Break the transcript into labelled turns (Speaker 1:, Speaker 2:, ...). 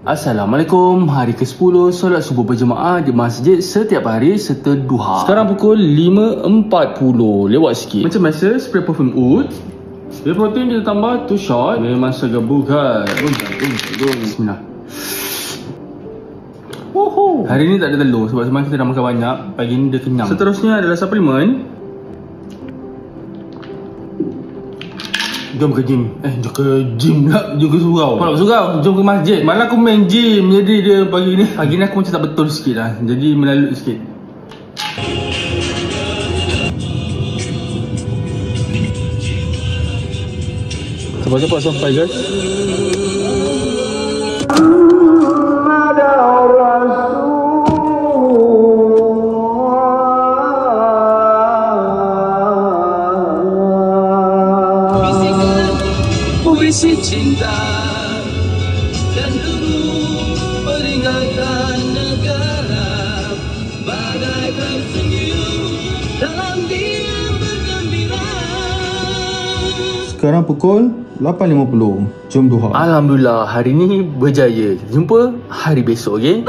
Speaker 1: Assalamualaikum. Hari ke-10 solat subuh berjemaah di masjid setiap hari serta duha. Sekarang pukul 5.40. Lewat sikit. Macam biasa, spray perfume oud. Whey protein kita tambah 2 shot. Memang segabukan. Bismillah. Hari ni tak ada telur sebab semalam kita dah makan banyak. Pagi ni dia kenyang. Seterusnya adalah suplemen. Jom ke gym. Jom ke gym pula. Jom ke surau. Kau nak surau? Jom ke masjid. Malah aku main gym. Jadi dia pagi ni aku macam tak betul sikit lah. Jadi melalut sikit. Cepat-cepat sampai guys.
Speaker 2: Puisi cinta dan dulu peringatan negara bagaikan senyum dalam diam bergembira.
Speaker 1: Sekarang pukul 8.50. Jom duha. Alhamdulillah hari ni berjaya. Kita jumpa hari besok, okey?